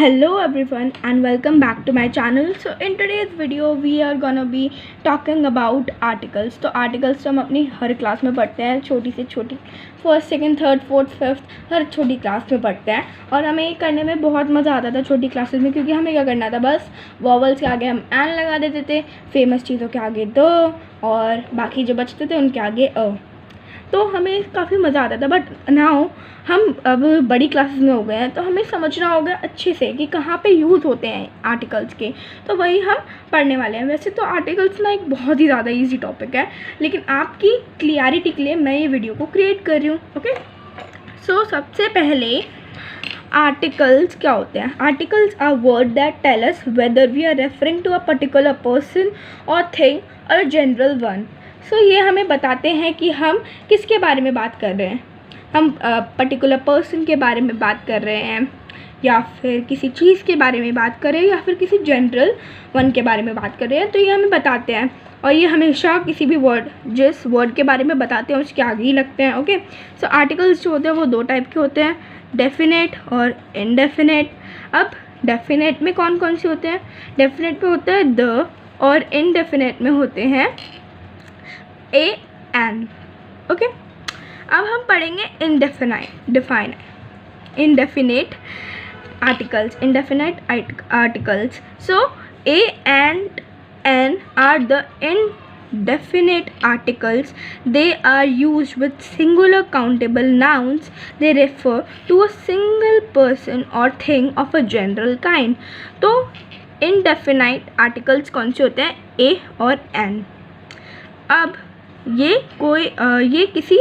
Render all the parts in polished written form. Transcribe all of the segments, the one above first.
Hello everyone and welcome back to my channel. So in today's video we are gonna be talking about articles. तो articles तो हम अपनी हर class में पढ़ते हैं, छोटी से छोटी, first second third fourth fifth हर छोटी क्लास में पढ़ते हैं। और हमें ये करने में बहुत मज़ा आता था छोटी क्लासेस में, क्योंकि हमें क्या करना था, बस वॉवल्स के आगे हम एन लगा देते थे, फेमस चीज़ों के आगे द, और बाकी जो बचते थे उनके आगे अ। तो हमें काफ़ी मज़ा आता था। बट नाउ हम अब बड़ी क्लासेस में हो गए हैं, तो हमें समझना होगा अच्छे से कि कहाँ पे यूज़ होते हैं आर्टिकल्स के। तो वही हम पढ़ने वाले हैं। वैसे तो आर्टिकल्स ना एक बहुत ही ज़्यादा इजी टॉपिक है, लेकिन आपकी क्लियरिटी के लिए मैं ये वीडियो को क्रिएट कर रही हूँ। ओके, सो सबसे पहले आर्टिकल्स क्या होते हैं। Articles are word that tell us whether we are referring to a particular person और थिंग और जनरल वन। सो ये हमें बताते हैं कि हम किसके बारे में बात कर रहे हैं। हम पर्टिकुलर पर्सन के बारे में बात कर रहे हैं, या फिर किसी चीज़ के बारे में बात कर रहे हैं, या फिर किसी जनरल वन के बारे में बात कर रहे हैं। तो ये हमें बताते हैं, और ये हमेशा किसी भी वर्ड, जिस वर्ड के बारे में बताते हैं उसके आगे ही लगते हैं। ओके, सो आर्टिकल्स जो होते हैं वो दो टाइप के होते हैं, डेफिनेट और इनडेफिनेट। अब डेफिनेट में कौन कौन से होते हैं? डेफिनेट में होता है द, और इनडेफिनेट में होते हैं ए एन। ओके, अब हम पढ़ेंगे indefinite articles. So a and n are the indefinite articles. They are used with singular countable nouns. They refer to a single person or thing of a general kind. तो indefinite articles कौन से होते हैं? a और n। अब ये किसी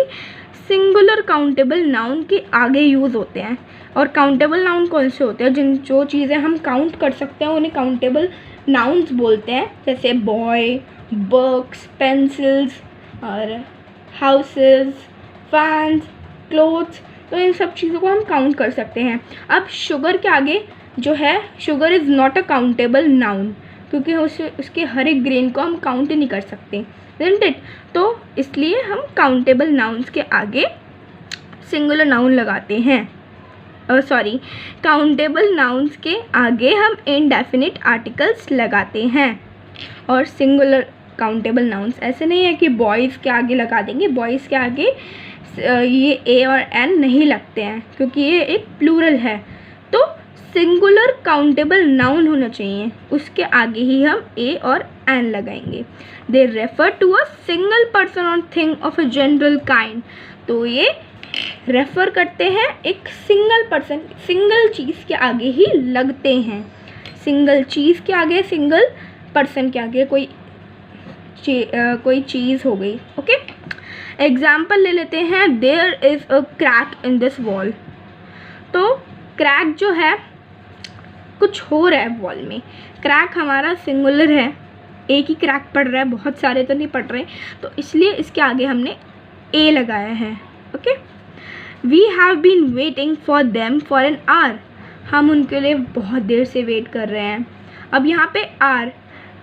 singular countable noun के आगे यूज़ होते हैं। और काउंटेबल नाउन कौन से होते हैं? जो चीज़ें हम काउंट कर सकते हैं उन्हें काउंटेबल नाउन्स बोलते हैं। जैसे बॉय, बुक्स, पेंसिल्स और हाउसेस, फैंस, क्लोथ्स। तो इन सब चीज़ों को हम काउंट कर सकते हैं। अब शुगर के आगे जो है, sugar is not a countable noun, क्योंकि उसके हर एक ग्रेन को हम काउंट नहीं कर सकते, isn't it? तो इसलिए हम काउंटेबल नाउन्स के आगे सिंगुलर नाउन लगाते हैं। काउंटेबल नाउन्स के आगे हम इनडेफिनिट आर्टिकल्स लगाते हैं। और सिंगुलर काउंटेबल नाउन्स ऐसे नहीं है कि बॉयज़ के आगे लगा देंगे, बॉयज़ के आगे ये ए और एन नहीं लगते हैं, क्योंकि ये एक प्लूरल है। तो सिंगुलर काउंटेबल नाउन होना चाहिए, उसके आगे ही हम ए और एन लगाएंगे। They refer to a single person और thing of a general kind. तो ये रेफ़र करते हैं एक सिंगल पर्सन, सिंगल चीज़ के आगे ही लगते हैं। सिंगल चीज़ के आगे, सिंगल पर्सन के आगे कोई चीज़ हो गई। ओके, एग्जाम्पल ले लेते हैं। There is a crack in this wall. तो क्रैक जो है, कुछ हो रहा है वॉल में। क्रैक हमारा सिंगुलर है, एक ही क्रैक पड़ रहा है, बहुत सारे तो नहीं पड़ रहे, तो इसलिए इसके आगे हमने ए लगाया है। Okay, we have been waiting for them for an hour. हम उनके लिए बहुत देर से वेट कर रहे हैं। अब यहाँ पे आर,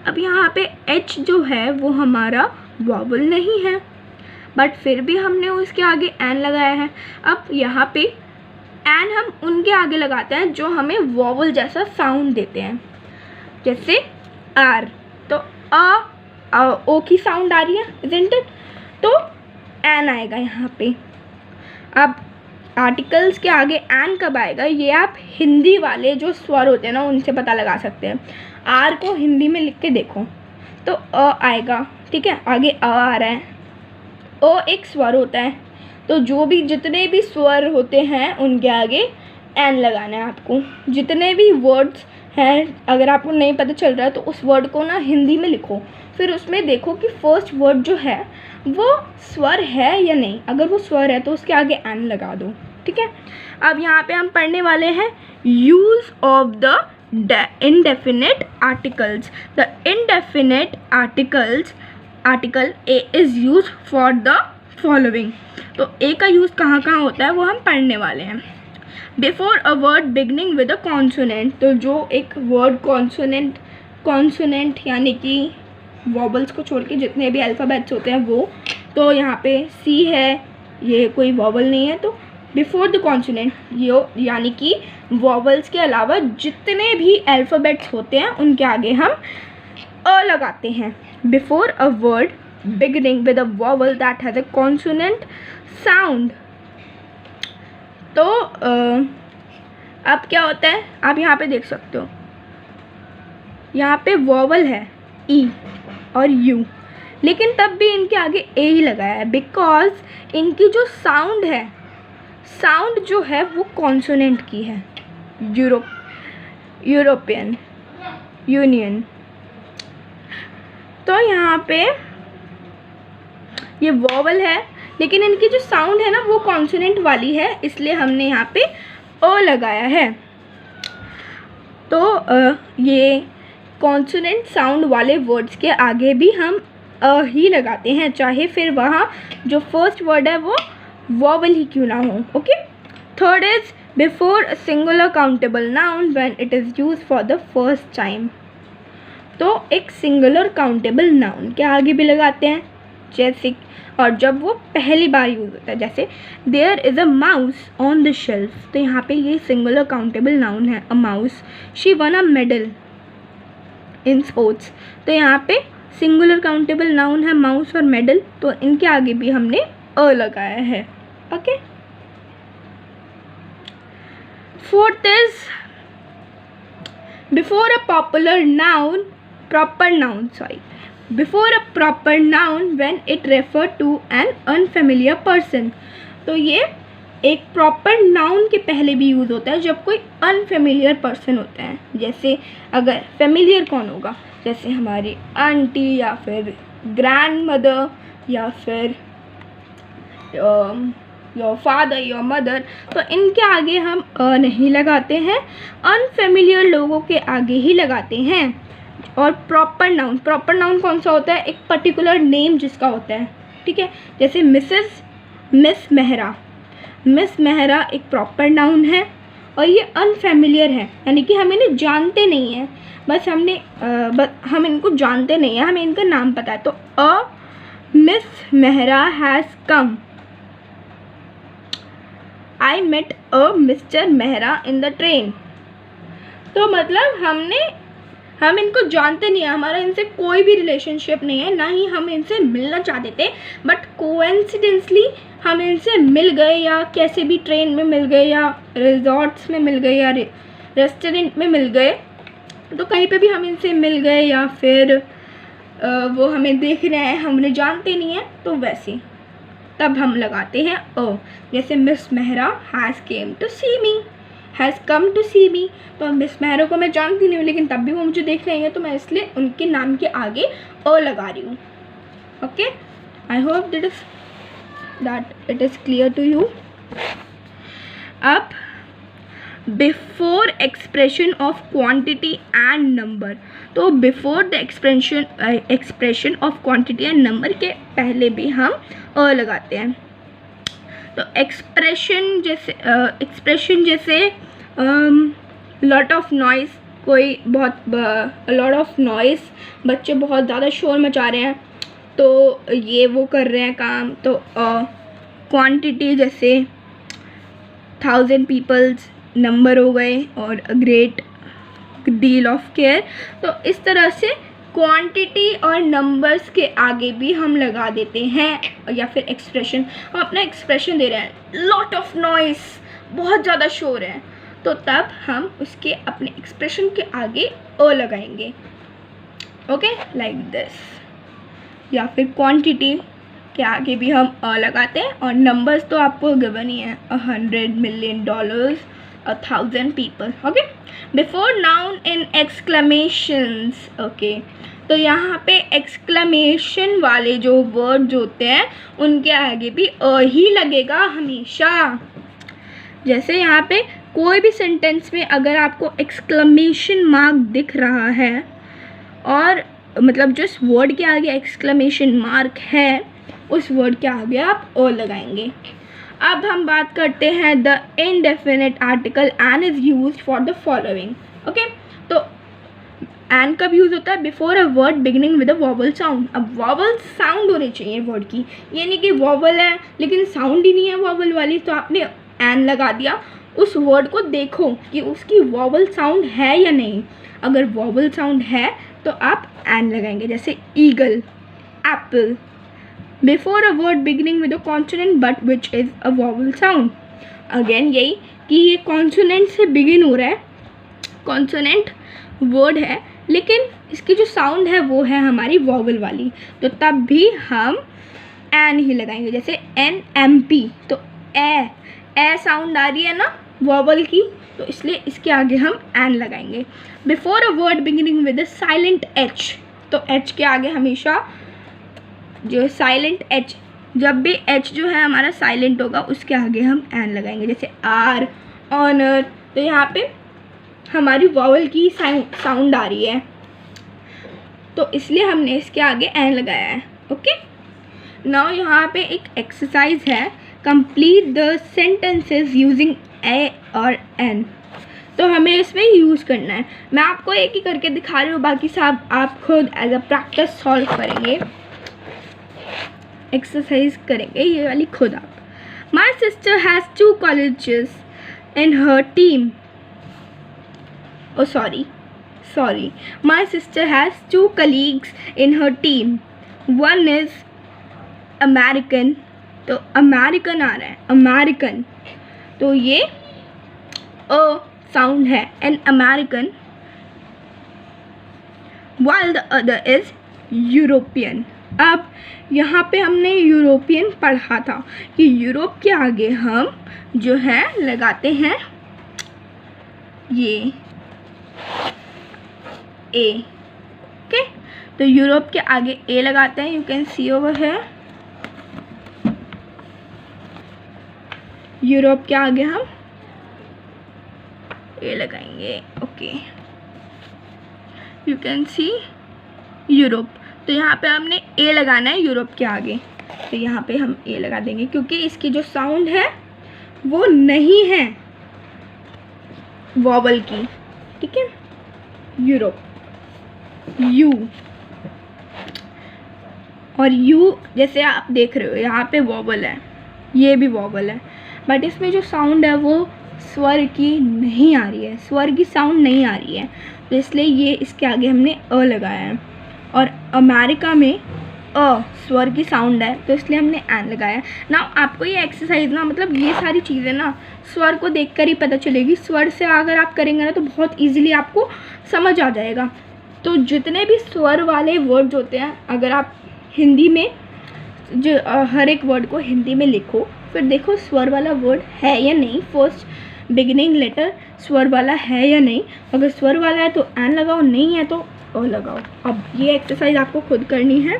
अब यहाँ पे एच जो है वो हमारा वॉवल नहीं है, बट फिर भी हमने उसके आगे एन लगाया है। अब यहाँ पे एन हम उनके आगे लगाते हैं जो हमें वॉवल जैसा साउंड देते हैं, जैसे आर। तो ओ की साउंड आ रही है, isn't it? तो एन आएगा यहाँ पे। अब आर्टिकल्स के आगे एन कब आएगा, ये आप हिंदी वाले जो स्वर होते हैं ना उनसे पता लगा सकते हैं। आर को हिंदी में लिख के देखो तो अ आएगा, ठीक है, आगे अ आ रहा है। ओ एक स्वर होता है, तो जितने भी स्वर होते हैं उनके आगे एन लगाना है आपको। जितने भी वर्ड्स हैं, अगर आपको नहीं पता चल रहा है तो उस वर्ड को ना हिंदी में लिखो, फिर उसमें देखो कि फर्स्ट वर्ड जो है वो स्वर है या नहीं। अगर वो स्वर है तो उसके आगे एन लगा दो, ठीक है। अब यहाँ पे हम पढ़ने वाले हैं use of the indefinite articles. The indefinite article a is used for the following. तो a का यूज़ कहाँ कहाँ होता है वो हम पढ़ने वाले हैं। Before a word beginning with a consonant. तो जो एक वर्ड कॉन्सोनेंट यानी कि वॉबल्स को छोड़ के जितने भी अल्फ़ाबेट्स होते हैं वो, तो यहाँ पे सी है, ये कोई वॉबल नहीं है, तो बिफोर द कॉन्सोनेंट, यानी कि वॉवल्स के अलावा जितने भी अल्फ़ाबेट्स होते हैं उनके आगे हम अ लगाते हैं. Before a word beginning with a vowel that has a consonant sound. तो अब क्या होता है, आप यहाँ पे देख सकते हो, यहाँ पे वॉवल है ई और यू, लेकिन तब भी इनके आगे ए ही लगाया है बिकॉज इनकी जो साउंड है, साउंड जो है वो कॉन्सोनेंट की है. European union. तो यहाँ पे ये वॉवल है लेकिन इनकी जो साउंड है ना वो कॉन्सोनेंट वाली है, इसलिए हमने यहाँ पे ओ लगाया है. तो ये कॉन्सोनेंट साउंड वाले वर्ड्स के आगे भी हम अ ही लगाते हैं, चाहे फिर वहाँ जो फर्स्ट वर्ड है वो वॉवल ही क्यों ना हो. Okay. Third is before a singular countable noun when it is use for the first time. तो एक सिंगुलर काउंटेबल नाउन के आगे भी लगाते हैं, जैसे और जब वो पहली बार यूज़ होता है, जैसे there is a mouse on the shelf. तो यहाँ पे ये सिंगुलर काउंटेबल नाउन है, a mouse. She won a medal in sports. तो यहाँ पे सिंगुलर काउंटेबल नाउन है माउस और मेडल, तो इनके आगे भी हमने अ लगाया है. Okay. Fourth is before a popular noun, proper noun, before a proper noun when it refer to an unfamiliar person. तो ये एक proper noun के पहले भी यूज़ होता है जब कोई unfamiliar person होता है. जैसे अगर familiar कौन होगा, जैसे हमारी आंटी या फिर grandmother या फिर योर फादर, योर मदर. तो इनके आगे हम नहीं लगाते हैं, अनफेमिलियर लोगों के आगे ही लगाते हैं. और प्रॉपर नाउन कौन सा होता है, एक पर्टिकुलर नेम जिसका होता है. ठीक है. जैसे मिस मेहरा एक प्रॉपर नाउन है और ये अनफेमिलियर है, यानी कि हम इन्हें जानते नहीं हैं, बस हम इनको जानते नहीं हैं, हमें इनका नाम पता है. तो a Miss Mehra has come. I met a Mr Mehra in the train. तो मतलब हम इनको जानते नहीं हैं, हमारा इनसे कोई भी रिलेशनशिप नहीं है, ना ही हम इनसे मिलना चाहते थे, बट कोइंसिडेंसली हम इनसे मिल गए, या कैसे भी ट्रेन में मिल गए, या रिजॉर्ट्स में मिल गए, या रेस्टोरेंट में मिल गए. तो कहीं पे भी हम इनसे मिल गए, या फिर वो हमें देख रहे हैं, हम उन्हें जानते नहीं हैं, तो वैसे तब हम लगाते हैं ओ. जैसे Miss Mehra has came to see me, has come to see me. तो मिस मेहरा को मैं जानती नहीं हूँ, लेकिन तब भी वो मुझे देख रही हैं, तो मैं इसलिए उनके नाम के आगे ओ लगा रही हूँ. Okay. I hope that it is clear to you. अब before expression of quantity and number. तो before the expression of quantity and number के पहले भी हम अ लगाते हैं. तो एक्सप्रेशन जैसे लॉट ऑफ नॉइस, कोई बहुत लॉट ऑफ नॉइस, बच्चे बहुत ज़्यादा शोर मचा रहे हैं, तो ये वो कर रहे हैं काम. तो क्वांटिटी जैसे 1000 पीपल्स नंबर हो गए, और ग्रेट डील ऑफ केयर. तो इस तरह से क्वांटिटी और नंबर्स के आगे भी हम लगा देते हैं. या फिर एक्सप्रेशन, हम अपना एक्सप्रेशन दे रहे हैं, लॉट ऑफ नॉइस, बहुत ज़्यादा शोर है, तो तब हम उसके अपने एक्सप्रेशन के आगे अ लगाएंगे. Okay, like this. या फिर क्वांटिटी के आगे भी हम अ लगाते हैं, और नंबर्स तो आपको गिवन ही है, 100 million dollars, 1000 people. Okay. Before noun in exclamations. Okay. तो यहाँ पे एक्सक्लेमेशन वाले जो वर्ड्स होते हैं उनके आगे भी अ ही लगेगा हमेशा. जैसे यहाँ पे कोई भी सेंटेंस में अगर आपको एक्सक्लेमेशन मार्क दिख रहा है, और मतलब जिस वर्ड के आगे एक्सक्लेमेशन मार्क है उस वर्ड के आगे आप अ लगाएंगे. अब हम बात करते हैं the indefinite article and is used for the following. Okay. तो एंड कब यूज़ होता है, before a word beginning with a vowel sound. अब वॉवल साउंड होनी चाहिए वर्ड की, ये नहीं कि वॉवल है लेकिन साउंड ही नहीं है वॉवल वाली, तो आपने एन लगा दिया, उस वर्ड को देखो कि उसकी वॉवल साउंड है या नहीं। अगर वॉवल साउंड है तो आप एन लगाएंगे, जैसे eagle, Apple. Before a word beginning with a consonant but which is a vowel sound. Again यही कि ये कॉन्सोनेंट से बिगिन हो रहा है, कॉन्सोनेंट वर्ड है, लेकिन इसकी जो साउंड है वो है हमारी वॉवल वाली, तो तब भी हम एन ही लगाएंगे। जैसे एन एम पी, तो ए साउंड आ रही है ना वॉवल की, तो इसलिए इसके आगे हम एन लगाएंगे। Before a word beginning with a silent H, तो एच के आगे हमेशा जो साइलेंट एच, जब भी एच जो है हमारा साइलेंट होगा उसके आगे हम एन लगाएंगे। जैसे आर, ऑनर, तो यहाँ पे हमारी वॉवल की साउंड आ रही है, तो इसलिए हमने इसके आगे एन लगाया है। ओके, नाउ यहाँ पे एक एक्सरसाइज है, कंप्लीट द सेंटेंसेस यूजिंग ए और एन। तो हमें इसमें यूज़ करना है। मैं आपको एक ही करके दिखा रही हूँ, बाकी सब आप खुद एज अ प्रैक्टिस सॉल्व करेंगे, एक्सरसाइज करेंगे ये वाली खुद आप। My sister has 2 colleges in her team. Oh sorry. My sister has 2 colleagues in her team. One is American, तो अमेरिकन आ रहा है, अमेरिकन, तो ये अ साउंड है, an American, while the other is European. अब यहाँ पे हमने यूरोपियन पढ़ा था कि यूरोप के आगे हम जो है लगाते हैं ये ए। ओके, तो यूरोप के आगे ए लगाते हैं, यू कैन सी ओवर है, यूरोप के आगे हम ए लगाएंगे। Okay, you can see Europe, तो यहाँ पे हमने ए लगाना है यूरोप के आगे, तो यहाँ पे हम ए लगा देंगे क्योंकि इसकी जो साउंड है वो नहीं है वॉवल की। ठीक है, यूरोप, यू, और यू जैसे आप देख रहे हो यहाँ पे वॉवल है, ये भी वॉवल है, बट इसमें जो साउंड है वो स्वर की नहीं आ रही है, स्वर की साउंड नहीं आ रही है, तो इसलिए ये इसके आगे हमने अ लगाया है। और अमेरिका में अ स्वर की साउंड है, तो इसलिए हमने एन लगाया। ना आपको ये एक्सरसाइज ना, मतलब ये सारी चीज़ें ना स्वर को देखकर ही पता चलेगी, स्वर से अगर आप करेंगे ना तो बहुत इजीली आपको समझ आ जाएगा। तो जितने भी स्वर वाले वर्ड्स होते हैं, अगर आप हिंदी में जो हर एक वर्ड को हिंदी में लिखो, फिर देखो स्वर वाला वर्ड है या नहीं, फर्स्ट बिगिनिंग लेटर स्वर वाला है या नहीं, अगर स्वर वाला है तो एन लगाओ, नहीं है तो अ लगाओ। अब ये एक्सरसाइज आपको खुद करनी है।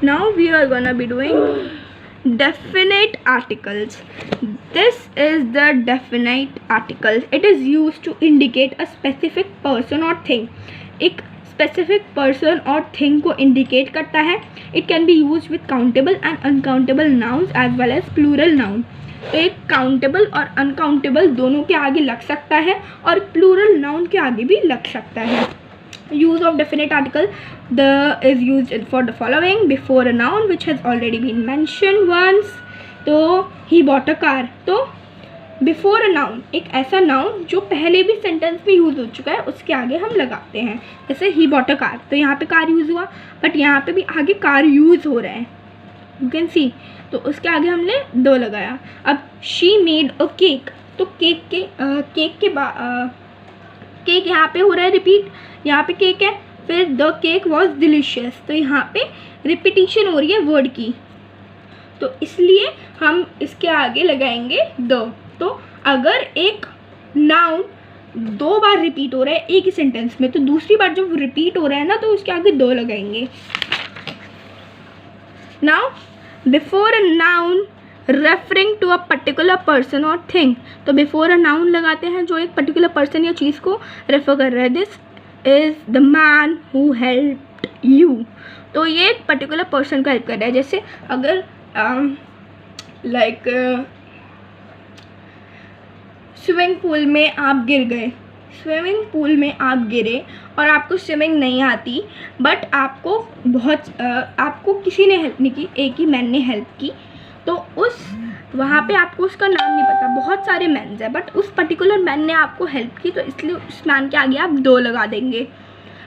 Now we are gonna be doing definite articles. This is the definite article, it is used to indicate a specific person और थिंग। एक स्पेसिफिक पर्सन और थिंग को इंडिकेट करता है। It can be use with countable and uncountable nouns as well as plural noun. तो एक countable और uncountable दोनों के आगे लग सकता है और प्लूरल नाउन के आगे भी लग सकता है। Use of definite article the is use for the following before a noun which has already been mention once. तो ही बॉट अ कार, तो बिफोर अ नाउन एक ऐसा नाउन जो पहले भी सेंटेंस में यूज़ हो चुका है उसके आगे हम लगाते हैं। जैसे ही बॉट अ कार, तो यहाँ पे कार यूज़ हुआ, बट यहाँ पे भी आगे कार यूज़ हो रहा है, यू कैन सी, तो उसके आगे हमने दो लगाया। अब शी मेड अ केक, तो केक यहाँ पे हो रहा है रिपीट, यहाँ पे केक है, फिर द केक वॉज डिलीशियस, तो यहाँ पे रिपीटिशन हो रही है वर्ड की, तो इसलिए हम इसके आगे लगाएंगे द। तो अगर एक नाउन 2 बार रिपीट हो रहा है एक ही सेंटेंस में, तो दूसरी बार जब रिपीट हो रहा है ना तो उसके आगे दो लगाएंगे। Now before a noun referring to a particular person और थिंग, तो बिफोर अ नाउन लगाते हैं जो एक पर्टिकुलर पर्सन या चीज़ को रेफर कर रहा है। This is the man who helped you, तो ये एक पर्टिकुलर पर्सन का हेल्प कर रहा है। जैसे अगर स्विमिंग पूल में आप गिर गए, स्विमिंग पूल में आप गिरे और आपको स्विमिंग नहीं आती, बट आपको किसी ने हेल्प नहीं की, एक ही मैन ने हेल्प की, तो उस वहाँ पे आपको उसका नाम नहीं पता, बहुत सारे मैन्स हैं, बट उस पर्टिकुलर मैन ने आपको हेल्प की, तो इसलिए उस मैन के आगे आप दो लगा देंगे।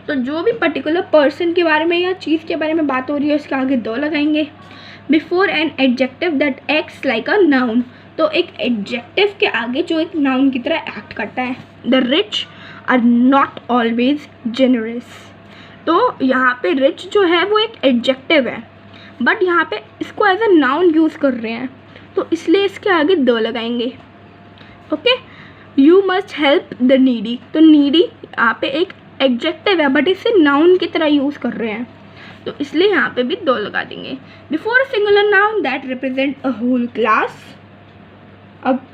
तो जो भी पर्टिकुलर पर्सन के बारे में या चीज़ के बारे में बात हो रही है उसके आगे दो लगाएंगे। Before an adjective that acts like a noun, तो एक एडजेक्टिव के आगे जो एक नाउन की तरह एक्ट करता है। The rich are not always generous, तो यहाँ पे रिच जो है वो एक एडजेक्टिव है, बट यहाँ पे इसको एज अ नाउन यूज़ कर रहे हैं, तो इसलिए इसके आगे दो लगाएंगे। Okay, you must help the needy, तो नीडी यहाँ पे एक एडजेक्टिव है बट इसे नाउन की तरह यूज़ कर रहे हैं, तो इसलिए यहाँ पे भी दो लगा देंगे। Before a singular noun that represent a whole class, अब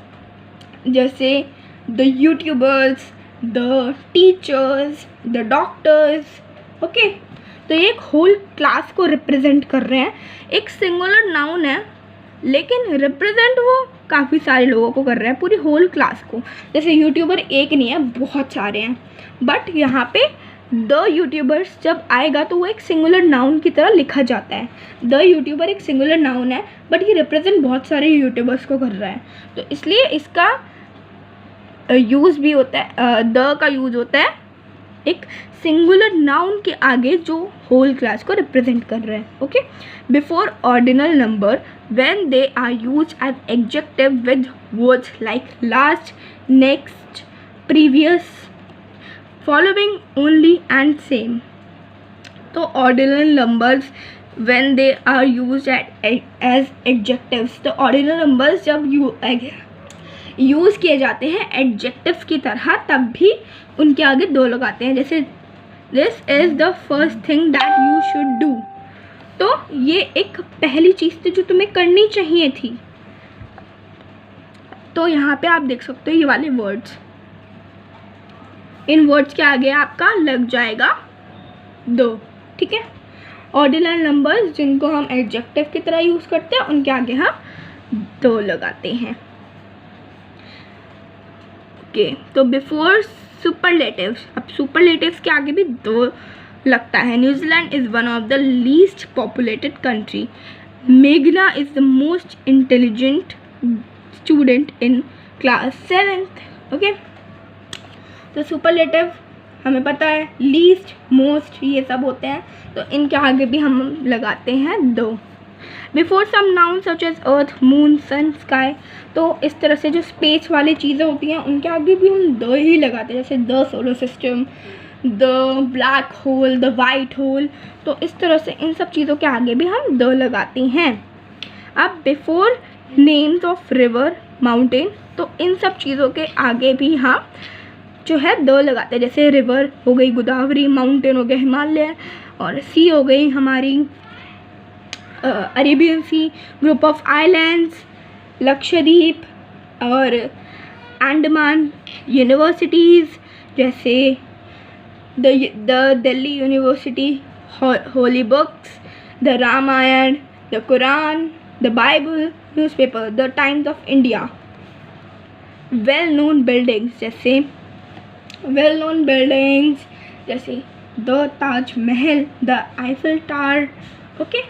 जैसे the YouTubers, the teachers, the doctors, okay, तो ये एक होल क्लास को रिप्रेजेंट कर रहे हैं। एक सिंगुलर नाउन है लेकिन रिप्रेजेंट वो काफ़ी सारे लोगों को कर रहे हैं, पूरी होल क्लास को। जैसे यूट्यूबर एक नहीं है, बहुत सारे हैं, बट यहाँ पे द यूट्यूबर्स जब आएगा तो वो एक सिंगुलर नाउन की तरह लिखा जाता है। द यूट्यूबर एक सिंगुलर नाउन है बट ये रिप्रेजेंट बहुत सारे यूट्यूबर्स को कर रहा है, तो इसलिए इसका यूज़ भी होता है, द का यूज़ होता है एक सिंगुलर नाउन के आगे जो होल क्लास को रिप्रेजेंट कर रहे हैं। Okay, before ordinal number when they are used as adjective with words like last, next, previous, following, only and same, तो ordinal numbers when they are used as adjectives, तो ordinal numbers जब use किए जाते हैं adjectives की तरह तब भी उनके आगे दो लगाते हैं। जैसे this is the first thing that you should do, तो ये एक पहली चीज़ थी जो तुम्हें करनी चाहिए थी। तो यहाँ पे आप देख सकते हो ये वाले वर्ड्स, इन वर्ड्स के आगे आपका लग जाएगा दो, ठीक है। ऑर्डिनल नंबर्स जिनको हम एडजेक्टिव की तरह यूज़ करते हैं उनके आगे हम दो लगाते हैं। ओके, तो बिफोर सुपरलेटिव्स, अब सुपरलेटिव्स के आगे भी दो लगता है। New Zealand is one of the least populated country, मेघना is the most intelligent student in class 7th। Okay, तो सुपरलेटिव हमें पता है, लीस्ट, मोस्ट, ये सब होते हैं, तो इनके आगे भी हम लगाते हैं दो। Before some noun such as earth, moon, sun, sky, तो इस तरह से जो स्पेस वाली चीज़ें होती हैं उनके आगे भी हम दो ही लगाते हैं, जैसे the solar system, the black hole, the white hole, तो इस तरह से इन सब चीज़ों के आगे भी हम दो लगाते हैं। अब before names of river, mountain, तो इन सब चीज़ों के आगे भी हम जो है दो लगाते हैं। जैसे रिवर हो गई गोदावरी, माउंटेन हो गया हिमालय, और सी हो गई हमारी Arabian sea, group of islands, Lakshadweep और अंडमान, यूनिवर्सिटीज़ जैसे the Delhi university, holy books, the Ramayana, the Quran, the Bible, newspaper, the Times of India. Well known buildings जैसे the Taj Mahal, the Eiffel tower. Okay,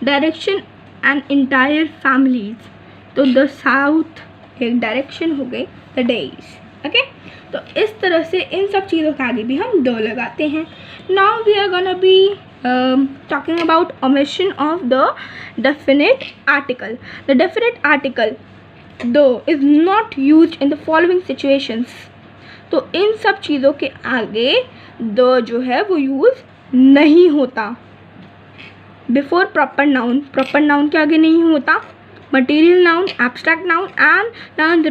direction and entire families, तो the south एक डायरेक्शन हो गई, the days. Okay, तो इस तरह से इन सब चीज़ों के आगे भी हम दो लगाते हैं। Now we are gonna be talking about omission of the definite article. The definite article the is not used in the following situations, तो इन सब चीज़ों के आगे द जो है वो यूज़ नहीं होता। बिफोर प्रॉपर नाउन के आगे नहीं होता। Material noun, abstract noun and noun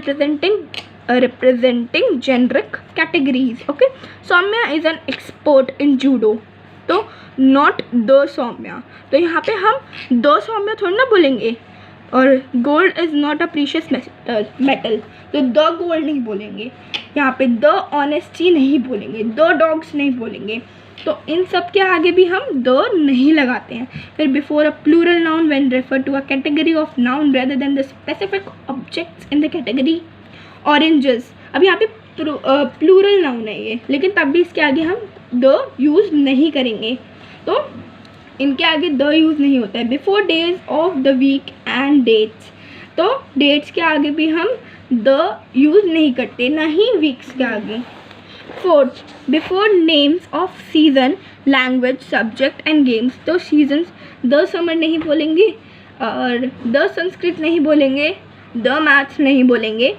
representing generic categories. Okay, Soumya is an expert in judo, तो नॉट द सौम्या, तो यहाँ पे हम दो सौम्या थोड़ी ना बोलेंगे। और gold is not a precious metal, तो द गोल्ड नहीं बोलेंगे यहाँ पे, द ऑनेस्टी नहीं बोलेंगे, द डॉग्स नहीं बोलेंगे, तो इन सब के आगे भी हम दो नहीं लगाते हैं। फिर before a plural noun when refer to a category of noun rather than the specific objects in the category. Oranges, अब यहाँ पे प्लूरल नाउन है ये, लेकिन तब भी इसके आगे हम द यूज़ नहीं करेंगे, तो इनके आगे द यूज़ नहीं होता है। Before days of the week and dates तो डेट्स के आगे भी हम द यूज़ नहीं करते, ना ही वीक्स के आगे। Fourth, before names of season, language, subject and games. तो सीजन्स द समर नहीं बोलेंगे और द संस्कृत नहीं बोलेंगे, द मैथ्स नहीं बोलेंगे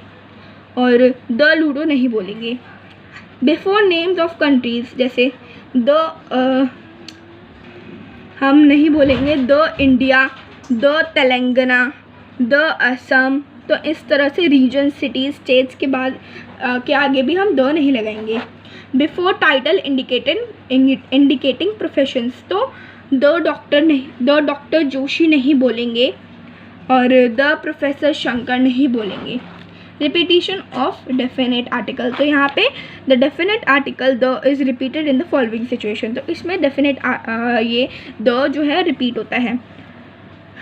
और द लूडो नहीं बोलेंगे। बिफोर नेम्स ऑफ कंट्रीज़, जैसे द हम नहीं बोलेंगे the India, the Telangana, the Assam. तो इस तरह से रीजन, सिटीज़, स्टेट्स के बाद के आगे भी हम द नहीं लगाएंगे। बिफोर टाइटल इंडिकेटिंग प्रोफेशंस, तो द डॉक्टर नहीं, द डॉक्टर जोशी नहीं बोलेंगे और द प्रोफेसर शंकर नहीं बोलेंगे। रिपीटिशन ऑफ डेफिनेट आर्टिकल, तो यहाँ पे the definite article the is repeated in the following situation. तो इसमें डेफिनेट ये द जो है रिपीट होता है।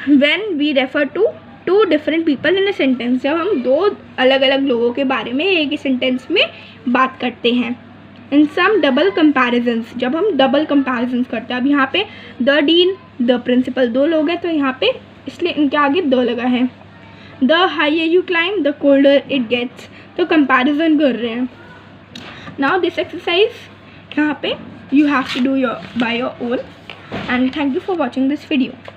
When we refer to two different people in a sentence, जब हम दो अलग अलग लोगों के बारे में एक ही सेंटेंस में बात करते हैं। इन सम डबल कंपैरिजन्स, जब हम डबल कंपैरिजन्स करते हैं। अब यहाँ पे द डीन, द प्रिंसिपल, दो लोग हैं तो यहाँ पे इसलिए इनके आगे द लगा है। The higher you climb the colder it gets, तो कंपैरिजन कर रहे हैं। नाउ दिस एक्सरसाइज यहाँ पे you have to do your by your own, and thank you for watching this video.